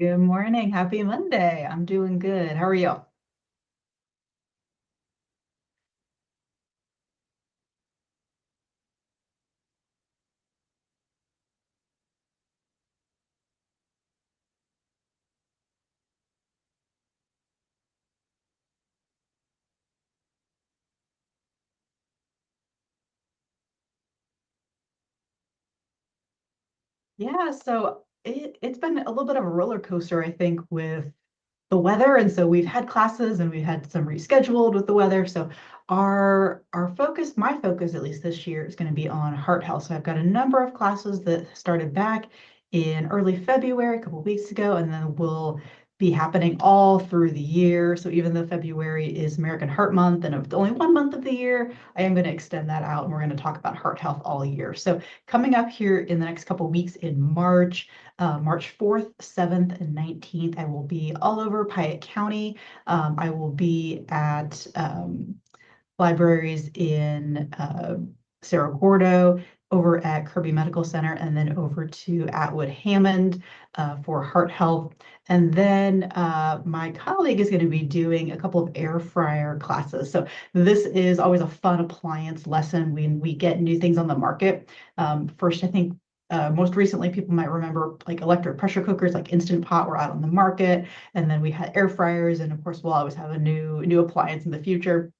Good morning. Happy Monday. I'm doing good. How are you? Yeah, so it's been a little bit of a roller coaster, I think, with the weather. And so we've had classes and we've had some rescheduled with the weather. So our focus, my focus at least this year, is going to be on heart health. So I've got a number of classes that started back in early February, a couple of weeks ago, and then will be happening all through the year. So even though February is American Heart Month and it's only 1 month of the year, I am going to extend that out and we're going to talk about heart health all year. So coming up here in the next couple of weeks in March, March 4th, 7th, and 19th, I will be all over Piatt County. I will be at libraries in Cerro Gordo, over at Kirby Medical Center, and then over to Atwood Hammond for heart health. And then my colleague is going to be doing a couple of air fryer classes. So this is always a fun appliance lesson when we get new things on the market. First, I think most recently, people might remember like electric pressure cookers, like Instant Pot, were out on the market, and then we had air fryers, and of course, we'll always have a new appliance in the future.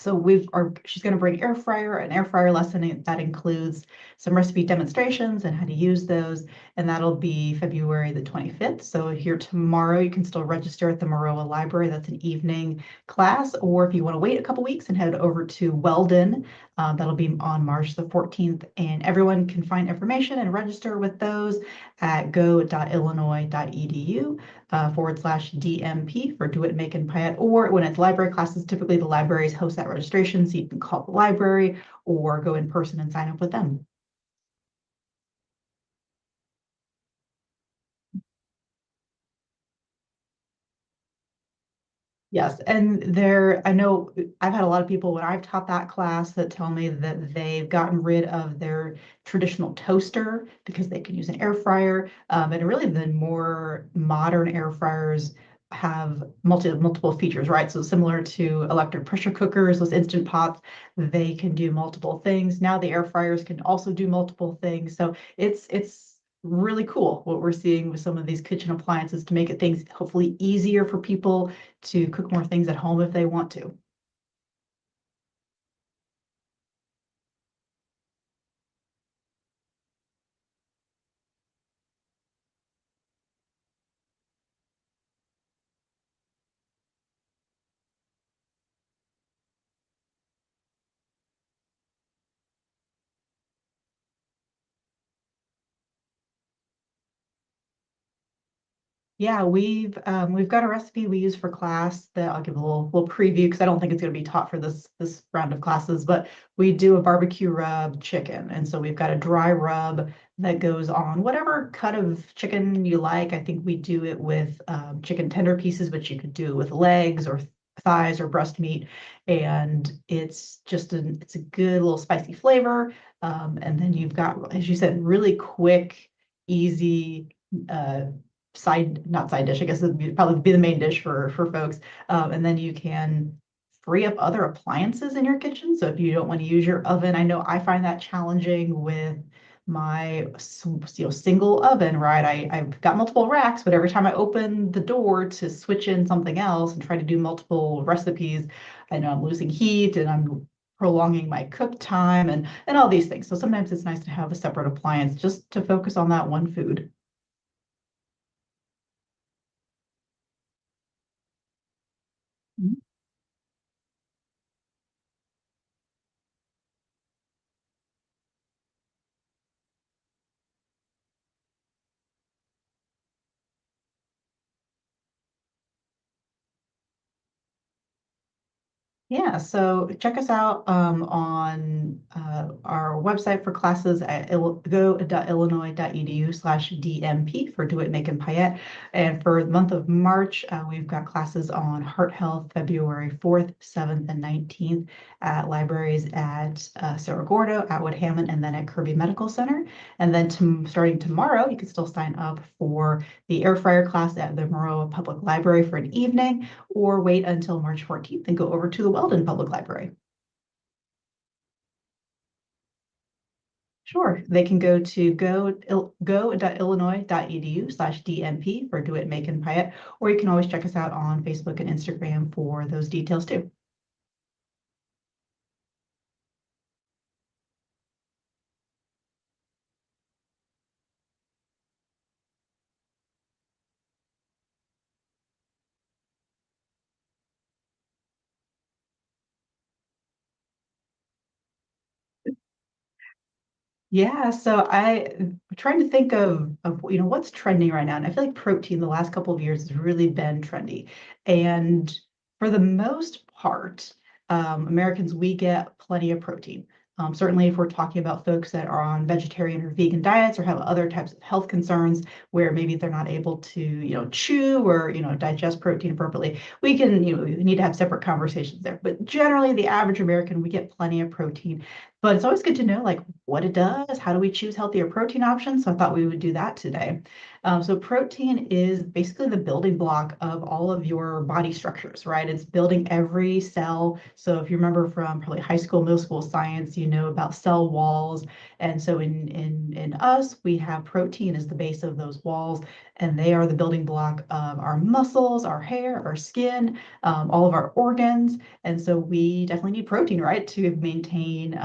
So she's going to bring an air fryer lesson that includes some recipe demonstrations and how to use those. And that'll be February the 25th. So here tomorrow, you can still register at the Maroa Library. That's an evening class. Or if you want to wait a couple weeks and head over to Weldon, that'll be on March the 14th. And everyone can find information and register with those at go.illinois.edu /DMP for Do It, Make, and Pay It. Or when it's library classes, typically the libraries host that registration, so you can call the library or go in person and sign up with them. Yes, and I know I've had a lot of people when I've taught that class that tell me that they've gotten rid of their traditional toaster because they can use an air fryer. And really the more modern air fryers have multiple features, right? So similar to electric pressure cookers, those instant pots, they can do multiple things. Now the air fryers can also do multiple things. So it's really cool what we're seeing with some of these kitchen appliances to make it things hopefully easier for people to cook more things at home if they want to. Yeah, we've got a recipe we use for class that I'll give a little preview because I don't think it's going to be taught for this round of classes, but we do a barbecue rub chicken. And so we've got a dry rub that goes on whatever cut of chicken you like. I think we do it with chicken tender pieces, but you could do it with legs or thighs or breast meat. And it's a good little spicy flavor. And then you've got, as you said, really quick, easy uh, not side dish, I guess it'd probably be the main dish for folks. And then you can free up other appliances in your kitchen. So if you don't want to use your oven, I know I find that challenging with my single oven, right? I've got multiple racks, but every time I open the door to switch in something else and try to do multiple recipes, I know I'm losing heat and I'm prolonging my cook time and all these things. So sometimes it's nice to have a separate appliance just to focus on that one food. Yeah, so check us out on our website for classes at go.illinois.edu/DMP for Do It, Make, and Payette. And for the month of March, we've got classes on heart health February 4th, 7th, and 19th at libraries at Cerro Gordo, Atwood Hammond, and then at Kirby Medical Center. And then starting tomorrow, you can still sign up for the air fryer class at the Monroe Public Library for an evening, or wait until March 14th and go over to the Weldon Public Library. Sure, they can go to go.illinois.edu/DMP for Do It, Make, and Payette, or you can always check us out on Facebook and Instagram for those details too. Yeah, so I'm trying to think of what's trending right now, and I feel like protein the last couple of years has really been trendy. And for the most part, Americans, we get plenty of protein. Certainly, if we're talking about folks that are on vegetarian or vegan diets or have other types of health concerns where maybe they're not able to, chew or, digest protein appropriately, we need to have separate conversations there. But generally, the average American, we get plenty of protein. But it's always good to know like what it does, how do we choose healthier protein options? So I thought we would do that today. So protein is basically the building block of all of your body structures, right? It's building every cell. So if you remember from probably high school, middle school science, you know about cell walls. And so in us, we have protein as the base of those walls, and they are the building block of our muscles, our hair, our skin, all of our organs. And so we definitely need protein, right, to maintain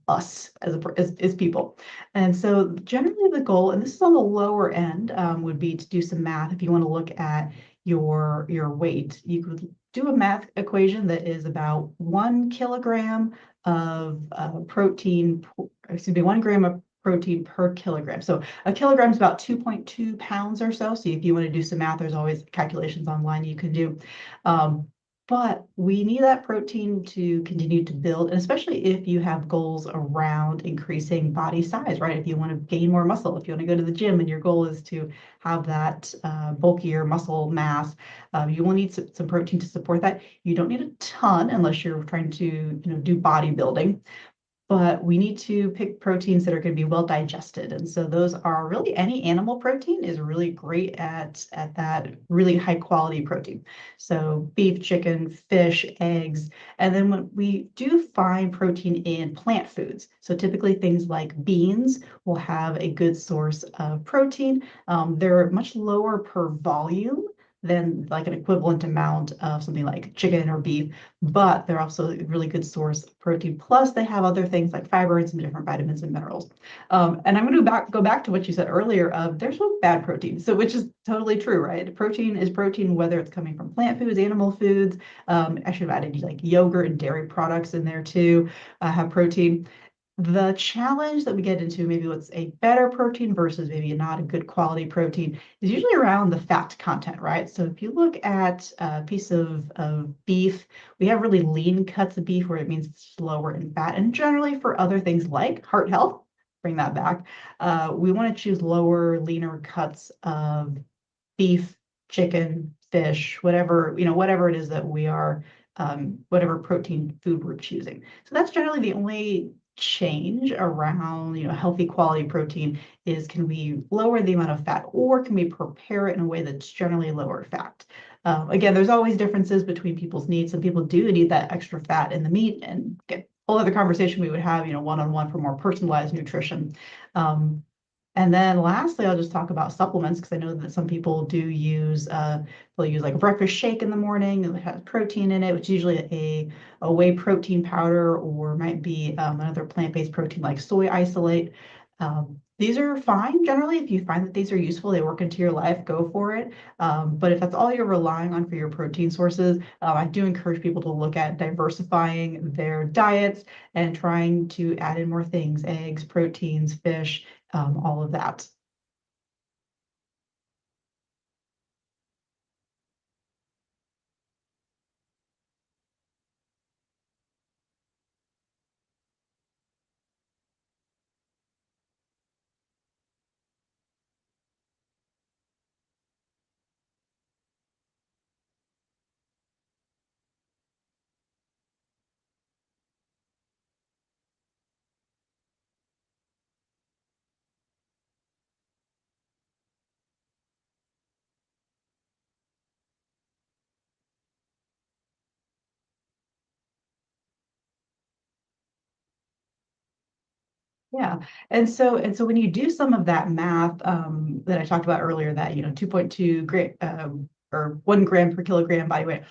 us as people. And so generally the goal, and this is on the lower end, would be to do some math. If you want to look at your weight, you could do a math equation that is about 1 kilogram of protein, excuse me, 1 gram of protein per kilogram. So a kilogram is about 2.2 pounds or so. So if you want to do some math, there's always calculations online you can do. Um, but we need that protein to continue to build, and especially if you have goals around increasing body size, right? If you want to gain more muscle, if you want to go to the gym and your goal is to have that bulkier muscle mass, you will need some protein to support that. You don't need a ton unless you're trying to, do bodybuilding, but we need to pick proteins that are going to be well digested. And so those are really any animal protein is really great at that really high quality protein. So beef, chicken, fish, eggs. And then when we do find protein in plant foods, so typically things like beans will have a good source of protein. They're much lower per volume than like an equivalent amount of something like chicken or beef, but they're also a really good source of protein. Plus, they have other things like fiber and some different vitamins and minerals. And I'm going to go back to what you said earlier of there's no bad protein, so which is totally true, right? Protein is protein, whether it's coming from plant foods, animal foods. I should have added like yogurt and dairy products in there too, have protein. The challenge that we get into, maybe what's a better protein versus maybe not a good quality protein, is usually around the fat content, right? So if you look at a piece of beef, we have really lean cuts of beef where it means it's lower in fat. And generally for other things like heart health, bring that back, we want to choose lower, leaner cuts of beef, chicken, fish, whatever it is that we are, whatever protein food we're choosing. So that's generally the only change around, healthy quality protein is can we lower the amount of fat or can we prepare it in a way that's generally lower fat? Again, there's always differences between people's needs. Some people do need that extra fat in the meat and get a whole other conversation we would have, one-on-one for more personalized nutrition. And then lastly, I'll just talk about supplements because I know that some people do use, they'll use like a breakfast shake in the morning that has protein in it, which is usually a whey protein powder or might be another plant-based protein like soy isolate. These are fine generally. If you find that these are useful, they work into your life, go for it. But if that's all you're relying on for your protein sources, I do encourage people to look at diversifying their diets and trying to add in more things, eggs, proteins, fish, all of that. Yeah. And so when you do some of that math that I talked about earlier, that 2.2 gram or 1 gram per kilogram body weight,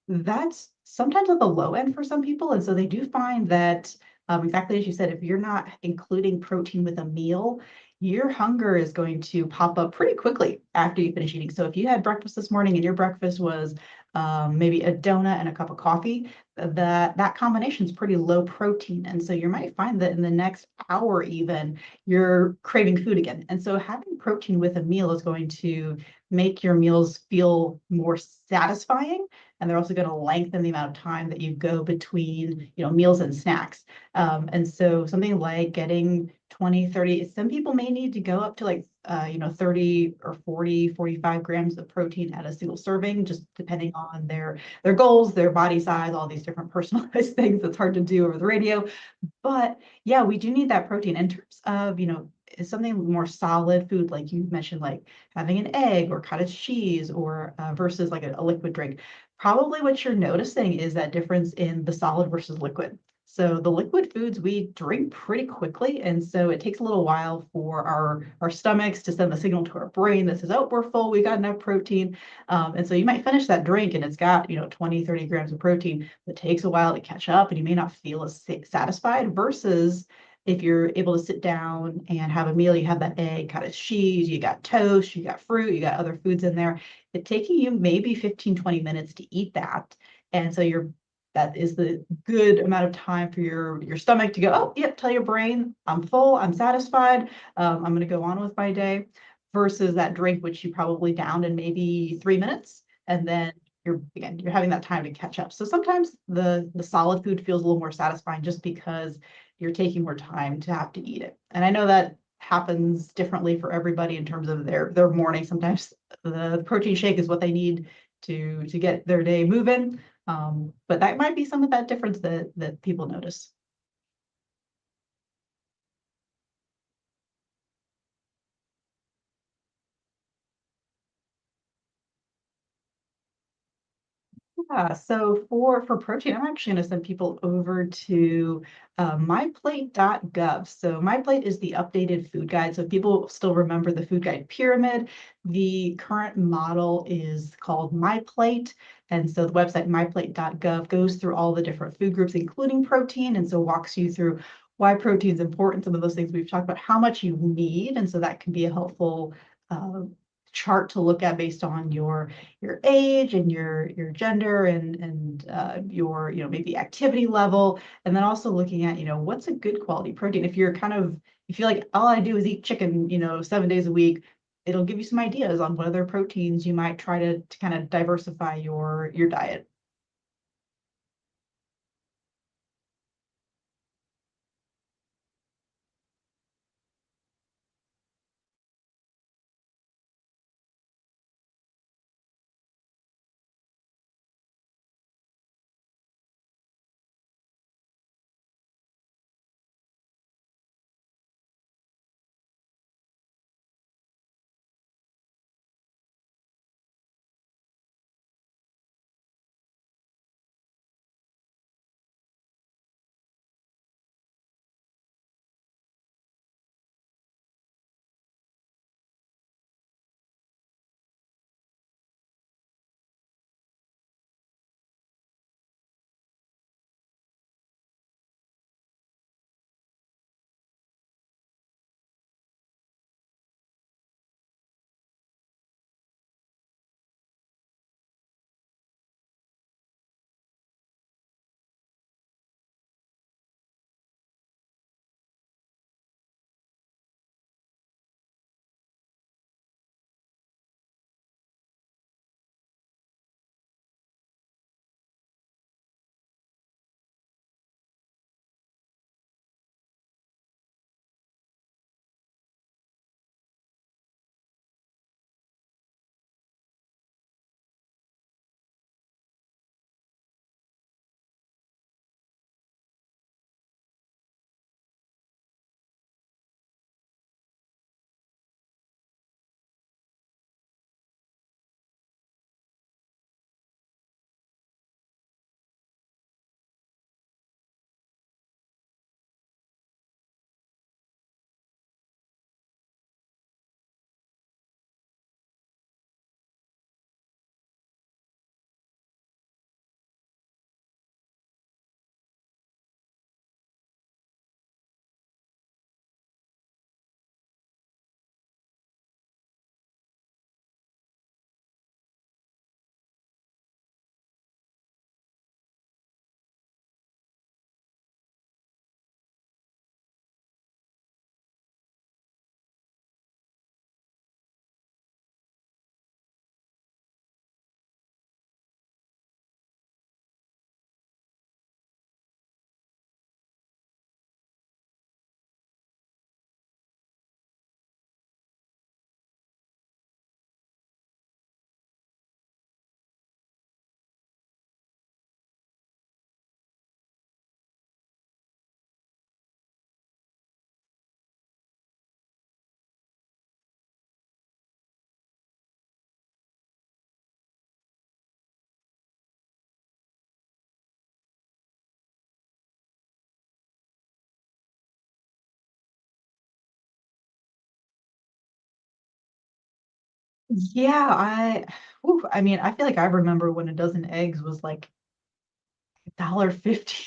that's sometimes at the low end for some people. And so they do find that, exactly as you said, if you're not including protein with a meal, your hunger is going to pop up pretty quickly after you finish eating. So if you had breakfast this morning and your breakfast was maybe a donut and a cup of coffee, that combination is pretty low protein. And so you might find that in the next hour, even, you're craving food again. And so having protein with a meal is going to make your meals feel more satisfying, and they're also going to lengthen the amount of time that you go between meals and snacks. And so something like getting 20, 30, some people may need to go up to like 30 or 40, 45 grams of protein at a single serving, just depending on their goals, their body size, all these different personalized things that's hard to do over the radio. But yeah, we do need that protein in terms of, something more solid food, like you mentioned, like having an egg or cottage cheese, or versus like a liquid drink. Probably what you're noticing is that difference in the solid versus liquid. So the liquid foods we drink pretty quickly, and so it takes a little while for our stomachs to send the signal to our brain that says, "Oh, we're full, we got enough protein." And so you might finish that drink and it's got 20, 30 grams of protein. It takes a while to catch up, and you may not feel as satisfied, versus if you're able to sit down and have a meal, you have that egg, cottage cheese, you got toast, you got fruit, you got other foods in there. It's taking you maybe 15, 20 minutes to eat that. And so that is the good amount of time for your stomach to go, oh, yep, tell your brain, I'm full, I'm satisfied, I'm going to go on with my day, versus that drink, which you probably downed in maybe 3 minutes. And then you're having that time to catch up. So sometimes the solid food feels a little more satisfying just because you're taking more time to have to eat it. And I know that happens differently for everybody in terms of their morning. Sometimes the protein shake is what they need to get their day moving. But that might be some of that difference that people notice. Yeah, so for protein, I'm actually going to send people over to myplate.gov. So MyPlate is the updated food guide. So if people still remember the food guide pyramid, the current model is called MyPlate. And so the website myplate.gov goes through all the different food groups, including protein, and so walks you through why protein is important, some of those things we've talked about, how much you need. And so that can be a helpful uh, chart to look at based on your age and your gender, and your maybe activity level, and then also looking at what's a good quality protein. If you're kind of, if you like, all I do is eat chicken 7 days a week, it'll give you some ideas on what other proteins you might try to kind of diversify your diet. Yeah, I mean, I feel like I remember when a dozen eggs was like $1.50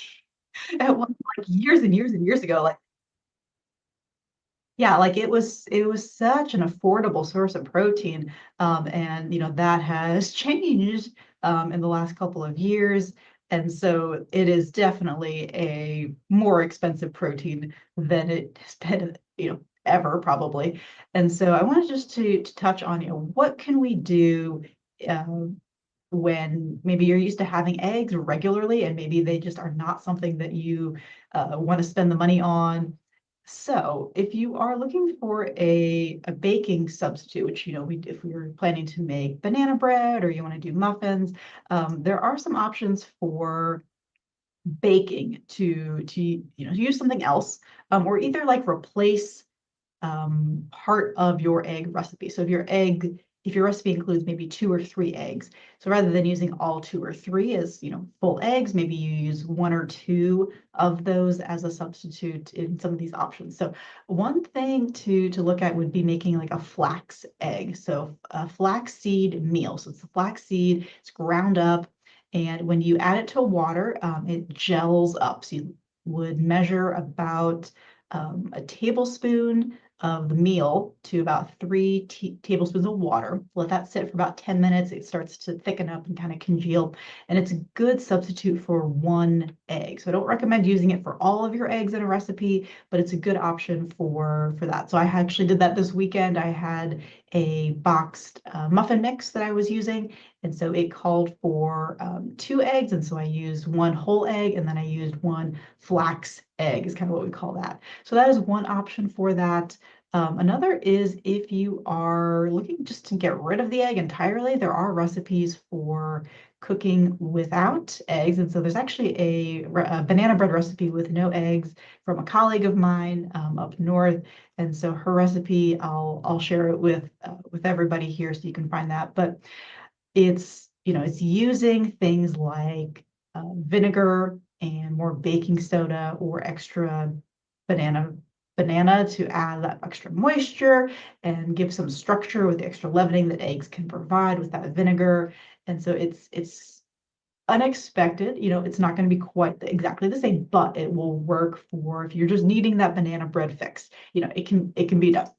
at one, like years and years and years ago. Like, yeah, like it was such an affordable source of protein. And that has changed in the last couple of years. And so it is definitely a more expensive protein than it has been, ever probably. And so I wanted just to touch on, what can we do um, when maybe you're used to having eggs regularly and maybe they just are not something that you want to spend the money on. So if you are looking for a baking substitute, which, if we were planning to make banana bread or you want to do muffins, there are some options for baking to use something else, or either like replace part of your egg recipe. So if your recipe includes maybe 2 or 3 eggs, so rather than using all 2 or 3 as full eggs, maybe you use 1 or 2 of those as a substitute in some of these options. So one thing to look at would be making like a flax egg. So a flaxseed meal. So it's the flaxseed, it's ground up, and when you add it to water, it gels up. So you would measure about a tablespoon of the meal to about 3 tablespoons of water. Let that sit for about 10 minutes. It starts to thicken up and kind of congeal. And it's a good substitute for 1 egg. So I don't recommend using it for all of your eggs in a recipe, but it's a good option for that. So I actually did that this weekend. I had a boxed muffin mix that I was using. And so it called for 2 eggs. And so I used 1 whole egg and then I used 1 flax egg is kind of what we call that. So that is one option for that. Another is if you are looking just to get rid of the egg entirely, there are recipes for cooking without eggs. And so there's actually a banana bread recipe with no eggs from a colleague of mine up north. And so her recipe, I'll share it with everybody here so you can find that. But it's using things like vinegar and more baking soda or extra banana banana to add that extra moisture and give some structure with the extra leavening that eggs can provide with that vinegar. And so it's unexpected. It's not going to be quite exactly the same, but it will work for if you're just needing that banana bread fix. It can be done.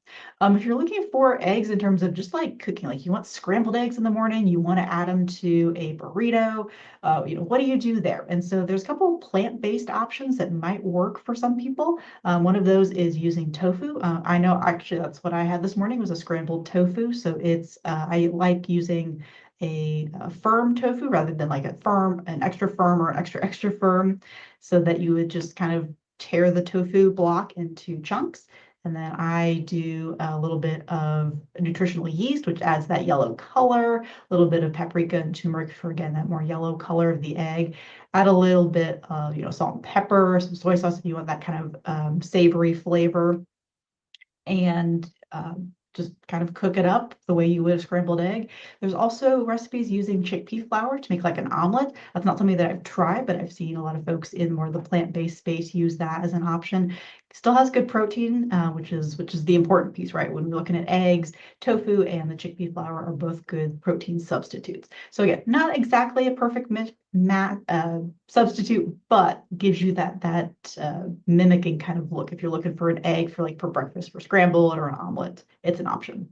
If you're looking for eggs in terms of just like cooking, like you want scrambled eggs in the morning, you want to add them to a burrito, what do you do there? And so there's a couple of plant-based options that might work for some people. One of those is using tofu. I know actually that's what I had this morning was a scrambled tofu. So I like using a firm tofu rather than like an extra firm or an extra extra firm, so that you would just kind of tear the tofu block into chunks. And then I do a little bit of nutritional yeast, which adds that yellow color, a little bit of paprika and turmeric for, again, that more yellow color of the egg. Add a little bit of, salt and pepper, some soy sauce if you want that kind of savory flavor, and just kind of cook it up the way you would a scrambled egg. There's also recipes using chickpea flour to make like an omelet. That's not something that I've tried, but I've seen a lot of folks in more of the plant-based space use that as an option. Still has good protein, which is the important piece, right? When we're looking at eggs, tofu and the chickpea flour are both good protein substitutes. So again, not exactly a perfect substitute, but gives you that mimicking kind of look. If you're looking for an egg for breakfast, for scrambled or an omelet, it's an option.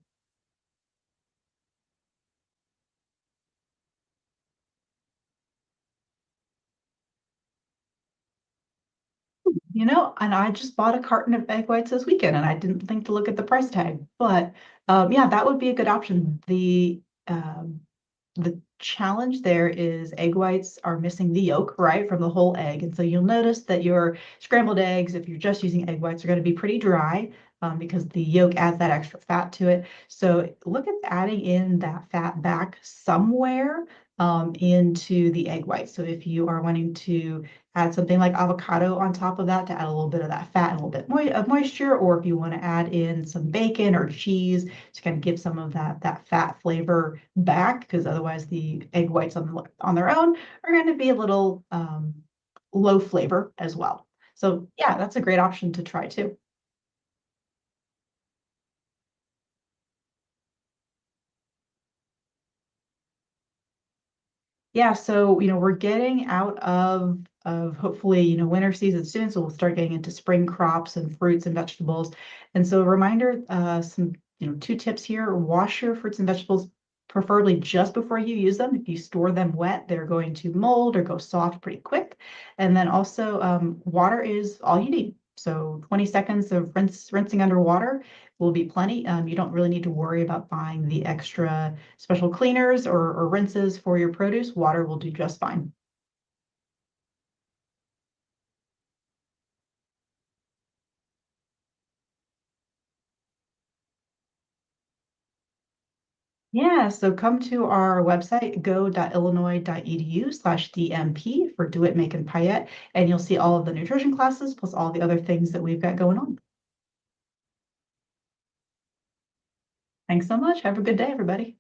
And I just bought a carton of egg whites this weekend, and I didn't think to look at the price tag, but yeah, that would be a good option. The challenge there is egg whites are missing the yolk, right, from the whole egg. And so you'll notice that your scrambled eggs, if you're just using egg whites, are going to be pretty dry, because the yolk adds that extra fat to it. So look at adding in that fat back somewhere into the egg white. So if you are wanting to add something like avocado on top of that to add a little bit of that fat and a little bit of moisture, or if you want to add in some bacon or cheese to kind of give some of that fat flavor back, because otherwise the egg whites on their own are going to be a little low flavor as well. So yeah, that's a great option to try too. Yeah, so we're getting out of hopefully winter season soon, so we'll start getting into spring crops and fruits and vegetables. And so a reminder, some two tips here: wash your fruits and vegetables preferably just before you use them. If you store them wet, they're going to mold or go soft pretty quick. And then also, water is all you need. So 20 seconds of rinsing under water will be plenty. You don't really need to worry about buying the extra special cleaners or rinses for your produce. Water will do just fine. Yeah, so come to our website, go.illinois.edu/DMP for Do It, Make, and Payette, and you'll see all of the nutrition classes plus all the other things that we've got going on. Thanks so much. Have a good day, everybody.